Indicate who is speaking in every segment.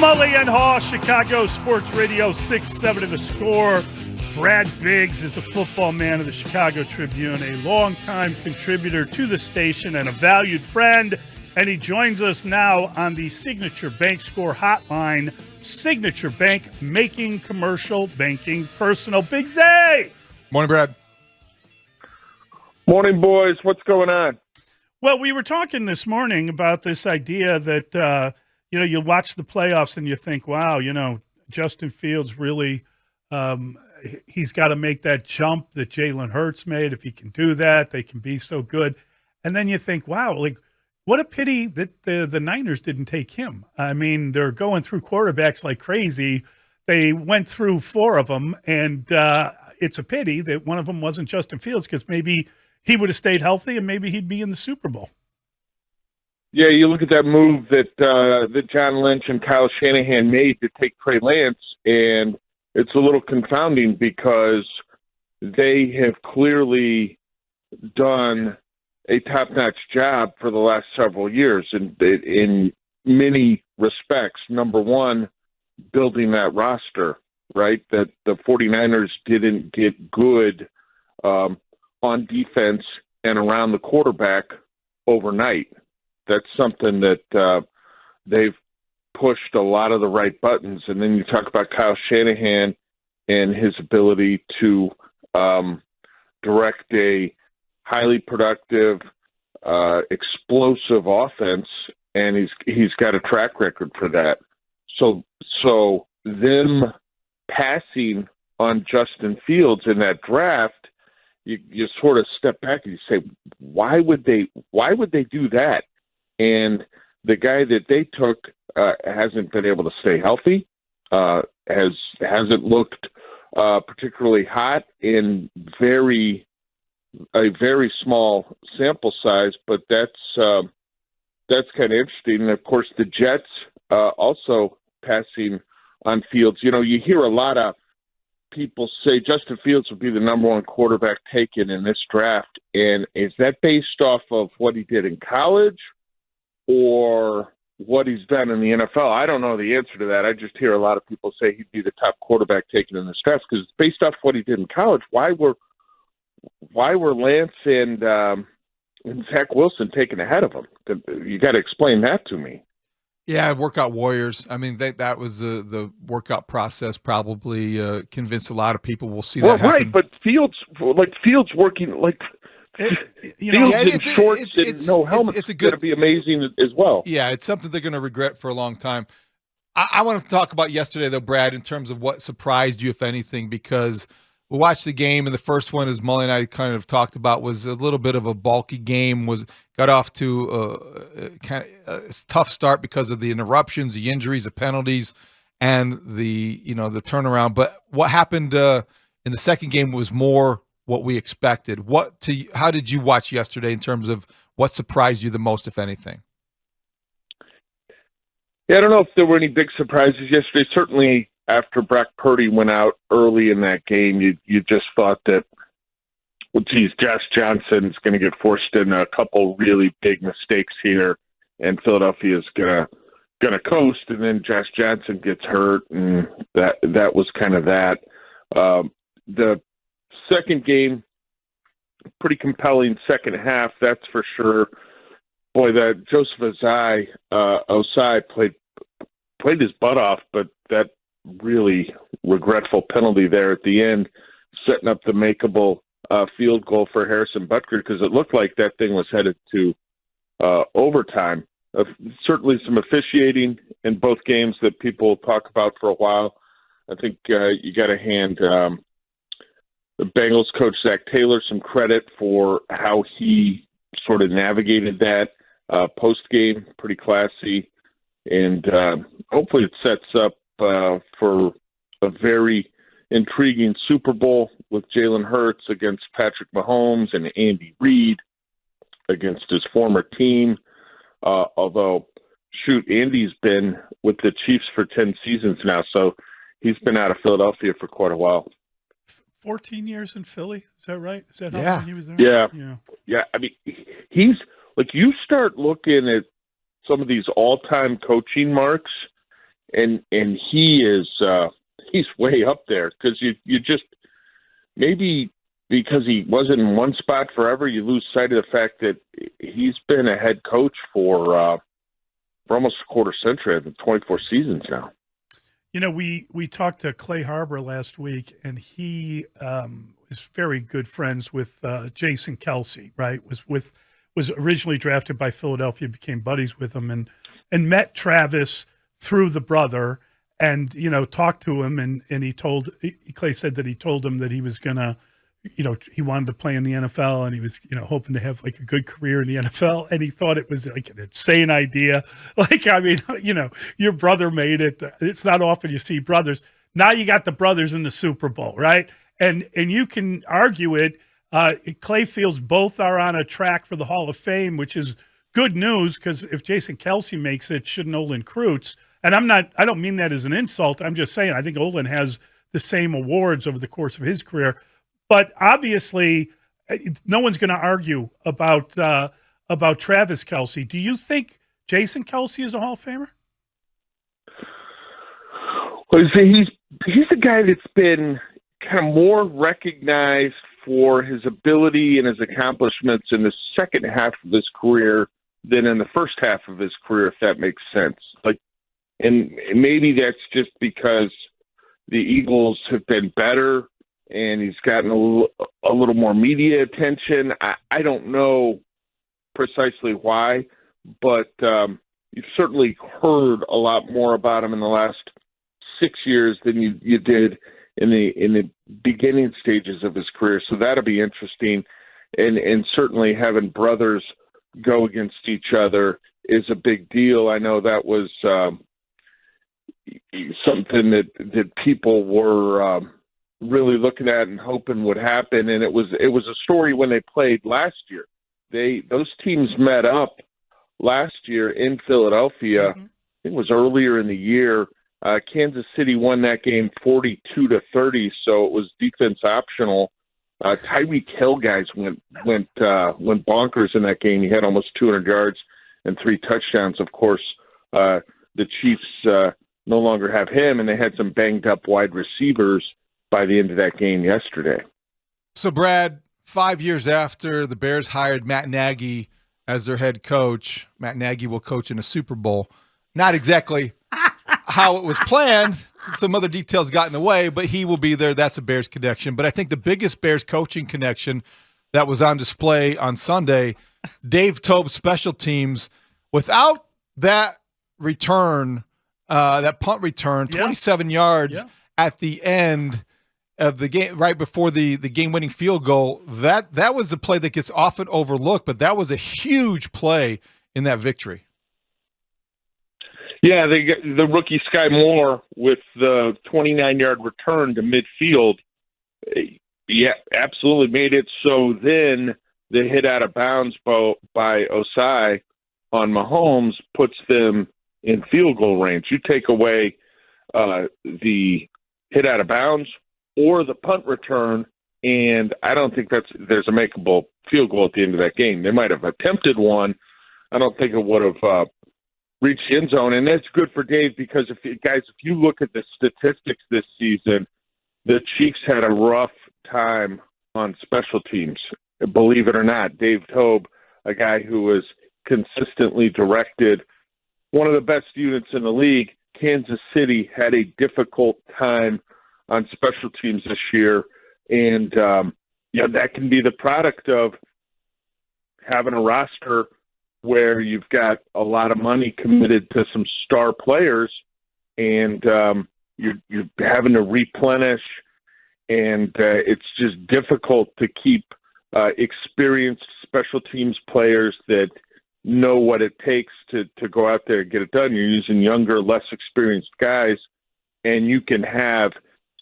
Speaker 1: Mully and Haugh, Chicago Sports Radio 6-7 of the score. Brad Biggs is the football man of the Chicago Tribune, a longtime contributor to the station and a valued friend. And he joins us now on the Signature Bank Score Hotline. Signature Bank, making commercial banking personal. Biggsy!
Speaker 2: Morning, Brad.
Speaker 3: Morning, boys. What's going on?
Speaker 1: Well, we were talking this morning about this idea that, you watch the playoffs and you think, wow, Justin Fields really, he's got to make that jump that Jalen Hurts made. If he can do that, they can be so good. And then you think, wow, what a pity that the Niners didn't take him. I mean, they're going through quarterbacks like crazy. They went through 4 of them, and it's a pity that one of them wasn't Justin Fields, because maybe he would have stayed healthy and maybe he'd be in the Super Bowl.
Speaker 3: Yeah, you look at that move that John Lynch and Kyle Shanahan made to take Trey Lance, and it's a little confounding because they have clearly done a top-notch job for the last several years in many respects. Number one, building that roster, right? That the 49ers didn't get good on defense and around the quarterback overnight. That's something that they've pushed a lot of the right buttons. And then you talk about Kyle Shanahan and his ability to direct a highly productive, explosive offense, and he's got a track record for that. So them passing on Justin Fields in that draft, you sort of step back and you say, why would they do that? And the guy that they took hasn't been able to stay healthy, hasn't looked particularly hot in a very small sample size, but that's kind of interesting. And of course, the Jets also passing on Fields. You hear a lot of people say Justin Fields will be the number 1 quarterback taken in this draft. And is that based off of what he did in college or what he's done in the NFL? I don't know the answer to that. I just hear a lot of people say he'd be the top quarterback taken in this draft because it's based off what he did in college. Why were Lance and Zach Wilson taken ahead of him? You got to explain that to me.
Speaker 2: Yeah, workout warriors. I mean, that was the workout process probably convinced a lot of people. We'll see that happen.
Speaker 3: Right, but Fields working Fields in shorts and no helmet. It's going to be amazing as well.
Speaker 2: Yeah, it's something they're going to regret for a long time. I want to talk about yesterday, though, Brad, in terms of what surprised you, if anything, because we watched the game, and the first one, as Mully and I kind of talked about, was a little bit of a bulky game. Got off to kind of a tough start because of the interruptions, the injuries, the penalties, and the turnaround. But what happened in the second game was more what we expected. How did you watch yesterday in terms of what surprised you the most, if anything?
Speaker 3: Yeah, I don't know if there were any big surprises yesterday. Certainly after Brock Purdy went out early in that game, you just thought that, well, geez, Josh Johnson's going to get forced in a couple really big mistakes here, and Philadelphia's going to coast. And then Josh Johnson gets hurt, and that was kind of that. The second game, pretty compelling second half, that's for sure. Boy, that Joseph Osai played his butt off, but that really regretful penalty there at the end, setting up the makeable field goal for Harrison Butker, because it looked like that thing was headed to overtime. Certainly some officiating in both games that people talk about for a while. I think you got to hand the Bengals coach Zach Taylor some credit for how he sort of navigated that post-game, pretty classy. And hopefully it sets up for a very intriguing Super Bowl with Jalen Hurts against Patrick Mahomes and Andy Reid against his former team. Although, shoot, Andy's been with the Chiefs for 10 seasons now, so he's been out of Philadelphia for quite a while.
Speaker 1: 14 years in Philly, is that right? Is that how long he was there?
Speaker 3: Yeah. I mean, he's like, you start looking at some of these all-time coaching marks, and he is he's way up there because you just maybe because he wasn't in one spot forever, you lose sight of the fact that he's been a head coach for almost a quarter century, I think 24 seasons now.
Speaker 1: You know, we talked to Clay Harbor last week, and he is very good friends with Jason Kelsey, right? Was originally drafted by Philadelphia, became buddies with him, and met Travis through the brother, and talked to him, and Clay said that he told him that he was gonna, he wanted to play in the NFL, and he was hoping to have like a good career in the NFL, and he thought it was like an insane idea. Like, I mean, your brother made it. It's not often you see brothers. Now you got the brothers in the Super Bowl, right? And you can argue it. Clay feels both are on a track for the Hall of Fame, which is good news because if Jason Kelsey makes it, shouldn't Olin Kreutz? And I don't mean that as an insult. I'm just saying I think Olin has the same awards over the course of his career. But obviously, no one's going to argue about Travis Kelsey. Do you think Jason Kelsey is a Hall of Famer?
Speaker 3: Well, he's a guy that's been kind of more recognized for his ability and his accomplishments in the second half of his career than in the first half of his career, if that makes sense. And maybe that's just because the Eagles have been better and he's gotten a little more media attention. I don't know precisely why, but you've certainly heard a lot more about him in the last 6 years than you did in the beginning stages of his career. So that'll be interesting. And certainly having brothers go against each other is a big deal. I know that was something that people were really looking at and hoping would happen. And it was a story when they played last year. Those teams met up last year in Philadelphia. Mm-hmm. I think it was earlier in the year. Kansas City won that game 42-30, so it was defense optional. Tyreek Hill guys went bonkers in that game. He had almost 200 yards and 3 touchdowns. Of course, the Chiefs no longer have him, and they had some banged up wide receivers by the end of that game yesterday.
Speaker 2: So, Brad, 5 years after the Bears hired Matt Nagy as their head coach, Matt Nagy will coach in a Super Bowl. Not exactly how it was planned. Some other details got in the way, but he will be there. That's a Bears connection. But I think the biggest Bears coaching connection that was on display on Sunday, Dave Toub's special teams, without that return, that punt return, 27 yards at the end of the game, right before the game-winning field goal, that was a play that gets often overlooked, but that was a huge play in that victory.
Speaker 3: Yeah, they got the rookie Sky Moore with the 29-yard return to midfield. Yeah, absolutely made it. So then the hit out of bounds by Osai on Mahomes puts them in field goal range. You take away the hit out of bounds or the punt return, and I don't think there's a makeable field goal at the end of that game. They might have attempted one. I don't think it would have reached the end zone, and that's good for Dave because if you look at the statistics this season, the Chiefs had a rough time on special teams. Believe it or not, Dave Toub, a guy who was consistently directed one of the best units in the league, Kansas City had a difficult time on special teams this year, and that can be the product of having a roster where you've got a lot of money committed to some star players, and you're having to replenish, and it's just difficult to keep experienced special teams players that know what it takes to go out there and get it done. You're using younger, less experienced guys, and you can have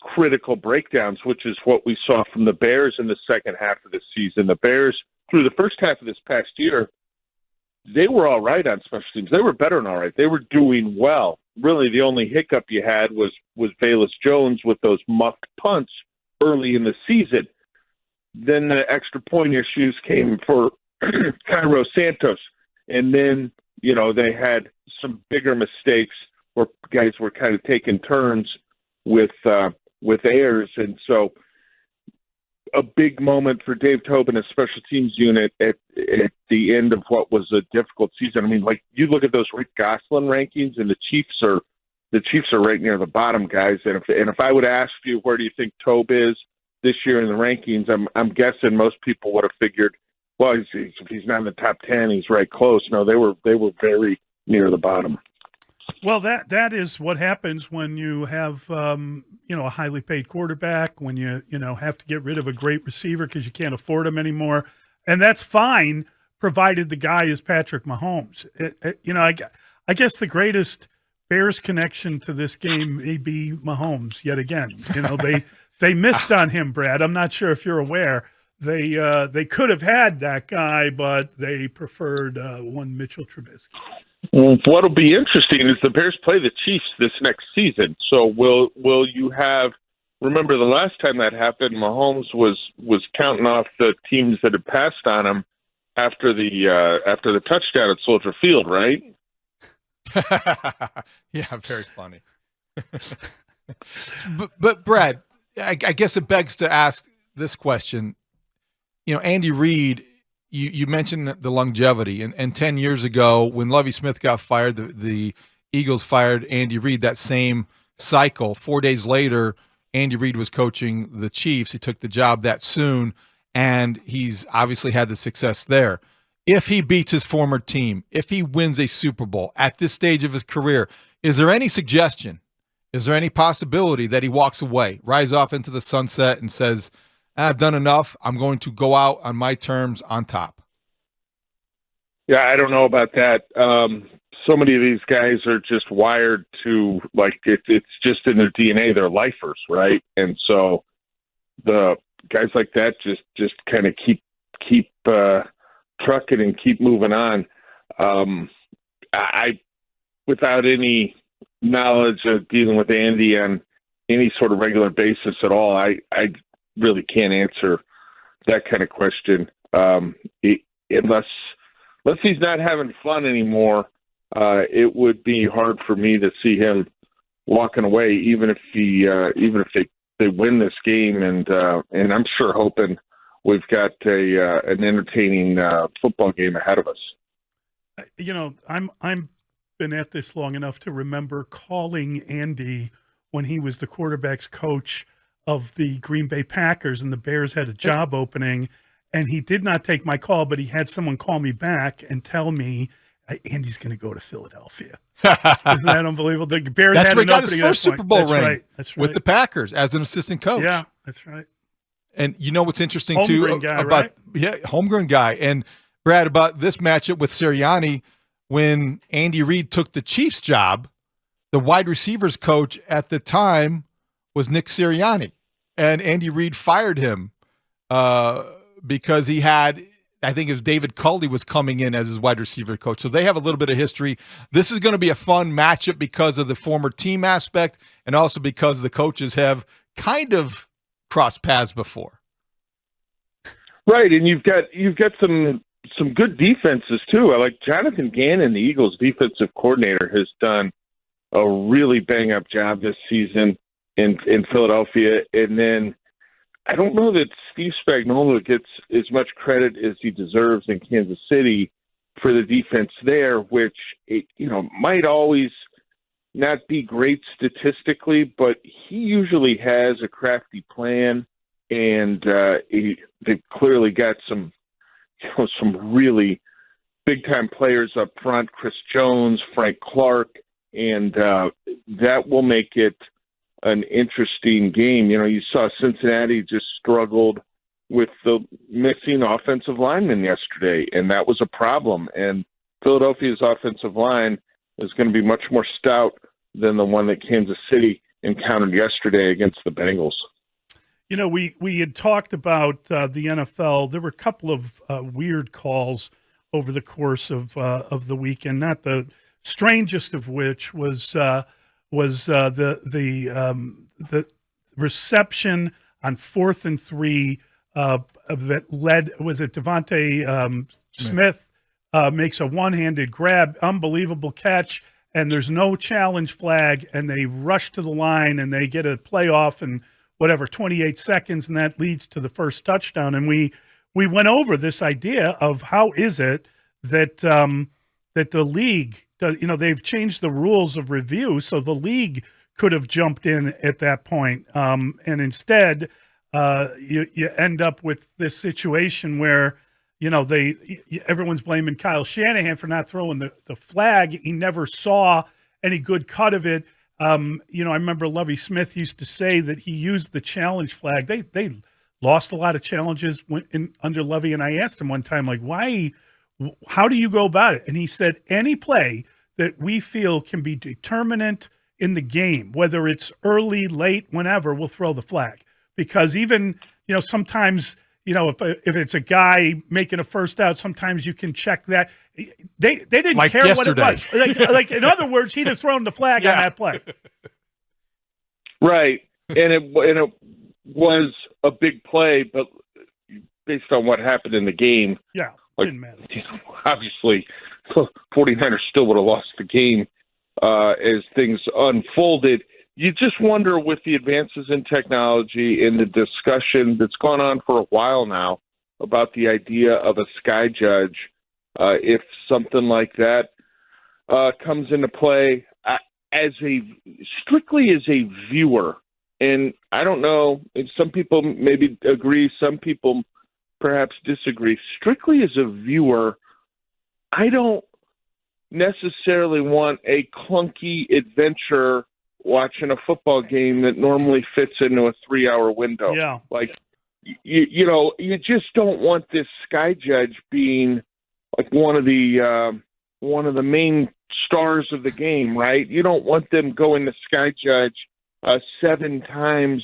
Speaker 3: critical breakdowns, which is what we saw from the Bears in the second half of the season. The Bears, through the first half of this past year, they were all right on special teams. They were better than all right. They were doing well. Really, the only hiccup you had was Velus Jones with those muffed punts early in the season. Then the extra point issues came for Cairo Santos. And then, they had some bigger mistakes where guys were kind of taking turns with Ayers, and so a big moment for Dave Tobin, a special teams unit at the end of what was a difficult season. I mean, like, you look at those Rick Gosselin rankings, and the Chiefs are right near the bottom, guys. And if I would ask you, where do you think Tobe is this year in the rankings, I'm guessing most people would have figured, well, if he's not in the top 10, he's right close. No, they were very near the bottom.
Speaker 1: Well, that is what happens when you have a highly paid quarterback, when you have to get rid of a great receiver because you can't afford him anymore, and that's fine provided the guy is Patrick Mahomes. I guess the greatest Bears connection to this game may be Mahomes yet again. They missed on him, Brad. I'm not sure if you're aware. They could have had that guy, but they preferred one Mitchell Trubisky.
Speaker 3: Well, what'll be interesting is the Bears play the Chiefs this next season. So will you have? Remember, the last time that happened, Mahomes was counting off the teams that had passed on him after the touchdown at Soldier Field, right?
Speaker 2: Yeah, very funny. but Brad, I guess it begs to ask this question. Andy Reid, you mentioned the longevity, and 10 years ago when Lovie Smith got fired, the Eagles fired Andy Reid that same cycle. 4 days later, Andy Reid was coaching the Chiefs. He took the job that soon, and he's obviously had the success there. If he beats his former team, if he wins a Super Bowl at this stage of his career, is there any suggestion, is there any possibility that he walks away, rides off into the sunset and says, I've done enough, I'm going to go out on my terms on top?
Speaker 3: Yeah, I don't know about that. So many of these guys are just wired to, like, it's just in their DNA. They're lifers, right? And so the guys like that just kind of keep trucking and keep moving on. I, without any knowledge of dealing with Andy on any sort of regular basis at all, I really can't answer that kind of question. Unless he's not having fun anymore, it would be hard for me to see him walking away, even if they win this game, and I'm sure hoping we've got an entertaining football game ahead of us.
Speaker 1: I'm been at this long enough to remember calling Andy when he was the quarterback's coach of the Green Bay Packers, and the Bears had a job opening, and he did not take my call, but he had someone call me back and tell me Andy's going to go to Philadelphia. Isn't that unbelievable? The Bears
Speaker 2: that's
Speaker 1: had
Speaker 2: where
Speaker 1: an
Speaker 2: he got
Speaker 1: opening
Speaker 2: his first Super Bowl
Speaker 1: that's
Speaker 2: ring
Speaker 1: right. That's right.
Speaker 2: with the Packers as an assistant coach.
Speaker 1: Yeah, that's right.
Speaker 2: And you know what's interesting
Speaker 1: Homegrown
Speaker 2: too
Speaker 1: guy,
Speaker 2: about
Speaker 1: right?
Speaker 2: Yeah, homegrown guy. And Brad, about this matchup with Sirianni, when Andy Reid took the Chiefs job, the wide receivers coach at the time was Nick Sirianni, and Andy Reid fired him because he had, I think it was David Culley was coming in as his wide receiver coach. So they have a little bit of history. This is going to be a fun matchup because of the former team aspect, and also because the coaches have kind of crossed paths before.
Speaker 3: Right, and you've got some good defenses too. I like Jonathan Gannon, the Eagles' defensive coordinator, has done a really bang-up job this season in Philadelphia. And then I don't know that Steve Spagnuolo gets as much credit as he deserves in Kansas City for the defense there, which might always not be great statistically, but he usually has a crafty plan, and they've clearly got some really big-time players up front, Chris Jones, Frank Clark, and that will make it an interesting game. You saw Cincinnati just struggled with the missing offensive lineman yesterday, and that was a problem. And Philadelphia's offensive line is going to be much more stout than the one that Kansas City encountered yesterday against the Bengals.
Speaker 1: We had talked about the NFL. There were a couple of weird calls over the course of the weekend. Not the strangest of which was the reception on 4th and 3 that led. Was it Devontae Smith makes a one-handed grab, unbelievable catch, and there's no challenge flag, and they rush to the line and they get a playoff in whatever 28 seconds, and that leads to the first touchdown. And we went over this idea of how is it that that the league, they've changed the rules of review, so the league could have jumped in at that point, and instead you end up with this situation where everyone's blaming Kyle Shanahan for not throwing the flag. He never saw any good cut of it. I remember Lovie Smith used to say that he used the challenge flag. They lost a lot of challenges under Lovie, and I asked him one time, like, why? How do you go about it? And he said, any play that we feel can be determinant in the game, whether it's early, late, whenever, we'll throw the flag. Because even, sometimes, if it's a guy making a first out, sometimes you can check that. They didn't
Speaker 2: like
Speaker 1: care
Speaker 2: yesterday.
Speaker 1: What it was. Like in other words, he'd have thrown the flag on that play.
Speaker 3: Right. And it was a big play, but based on what happened in the game,
Speaker 1: didn't matter.
Speaker 3: Obviously, 49ers still would have lost the game as things unfolded. You just wonder, with the advances in technology and the discussion that's gone on for a while now about the idea of a sky judge, if something like that comes into play strictly as a viewer. And I don't know, if some people maybe agree, some people perhaps disagree. Strictly as a viewer, I don't necessarily want a clunky adventure watching a football game that normally fits into a 3-hour window.
Speaker 1: Yeah.
Speaker 3: Like, you just don't want this sky judge being like one of the main stars of the game, right? You don't want them going to sky judge 7 times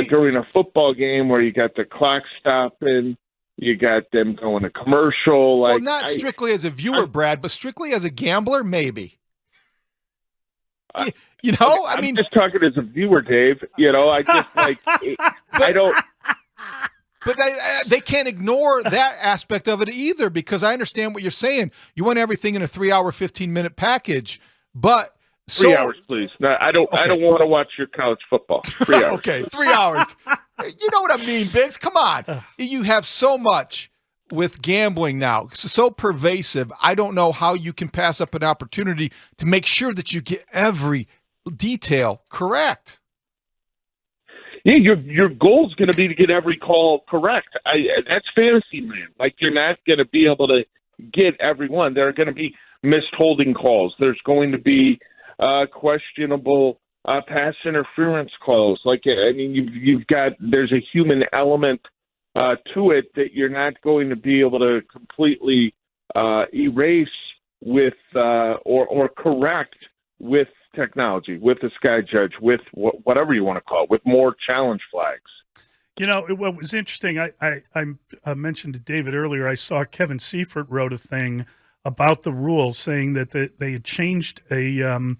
Speaker 3: during a football game where you got the clock stopping, you got them going to commercial.
Speaker 2: Well, not strictly as a viewer, Brad, but strictly as a gambler, maybe. I mean,
Speaker 3: just talking as a viewer, Dave. I just I don't.
Speaker 2: But they can't ignore that aspect of it either, because I understand what you're saying. You want everything in a 3-hour, 15-minute package, but
Speaker 3: 3 hours, please. No, I don't. Okay. I don't want to watch your college football. 3 hours.
Speaker 2: Okay, 3 hours. You know what I mean, Biggs? Come on. You have so much with gambling now, so pervasive. I don't know how you can pass up an opportunity to make sure that you get every detail correct.
Speaker 3: Yeah, your goal is going to be to get every call correct. That's fantasy land. Like, you're not going to be able to get every one. There are going to be missed holding calls. There's going to be questionable pass interference calls. Like, I mean, there's a human element to it that you're not going to be able to completely erase with or correct with technology, with the sky judge, with whatever you want to call it, with more challenge flags.
Speaker 1: What was interesting, I mentioned to David earlier, I saw Kevin Seifert wrote a thing about the rule, saying that they had changed the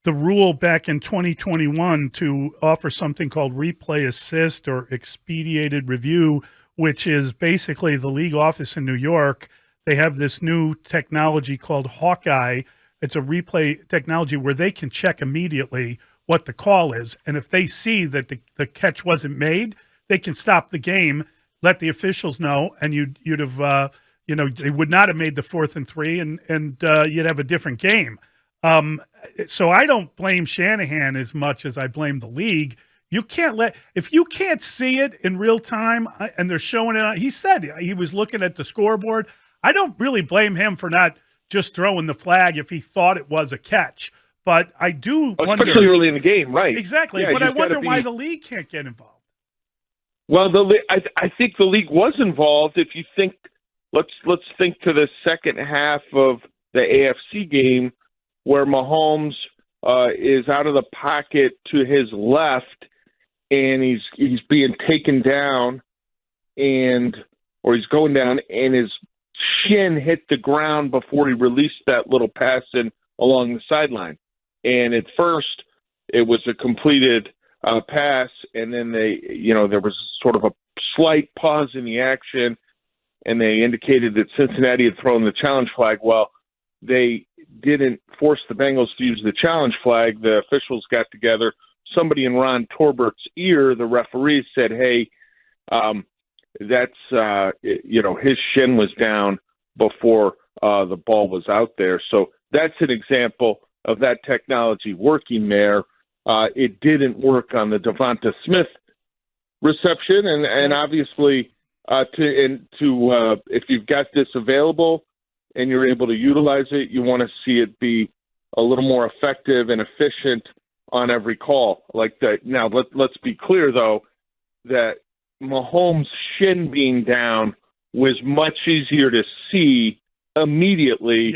Speaker 1: rule back in 2021 to offer something called replay assist or expedited review, which is basically the league office in New York. They have this new technology called Hawkeye. It's a replay technology where they can check immediately what the call is. And if they see that the catch wasn't made, they can stop the game, let the officials know, and you'd have, they would not have made the 4th and 3, and you'd have a different game. So I don't blame Shanahan as much as I blame the league. If you can't see it in real time and they're showing it, he said he was looking at the scoreboard. I don't really blame him for not just throwing the flag if he thought it was a catch. But I do wonder,
Speaker 3: especially early in the game, right?
Speaker 1: Exactly. Yeah, but I wonder why the league can't get involved.
Speaker 3: Well, I think the league was involved. If you think, let's think to the second half of the AFC game where Mahomes is out of the pocket to his left and he's being taken down or he's going down and his shin hit the ground before he released that little pass in along the sideline. And at first it was a completed pass, and then there was sort of a slight pause in the action, and they indicated that Cincinnati had thrown the challenge flag. Well, they didn't force the Bengals to use the challenge flag. The officials got together. Somebody in Ron Torbert's ear, the referee, said, hey, that's, his shin was down before the ball was out there. So that's an example of that technology working there. It didn't work on the Devonta Smith reception, and obviously if you've got this available and you're able to utilize it, you want to see it be a little more effective and efficient on every call like that. Now, let's be clear, though, that Mahomes' shin being down was much easier to see immediately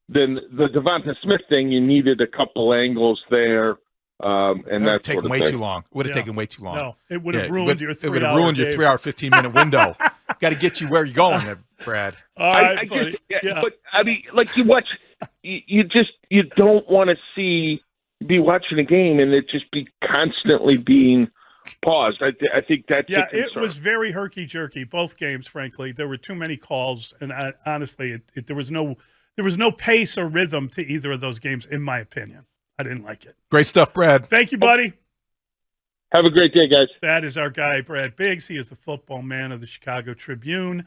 Speaker 3: than the Devonta Smith thing. You needed a couple angles there. And that's
Speaker 2: taken way too long. It would have taken way too long.
Speaker 1: No, it would have ruined your 3 hour.
Speaker 2: It would have ruined your 3 hour, 15-minute window. Got to get you where you're going, there, Brad.
Speaker 1: All right,
Speaker 3: but I mean, like you watch, you don't want to be watching a game and it just be constantly being paused. I think that's a concern.
Speaker 1: It was very herky-jerky, both games, frankly. There were too many calls, and honestly, there was no pace or rhythm to either of those games, in my opinion. I didn't like it.
Speaker 2: Great stuff, Brad.
Speaker 1: Thank you, buddy.
Speaker 3: Have a great day, guys.
Speaker 1: That is our guy, Brad Biggs. He is the football man of the Chicago Tribune.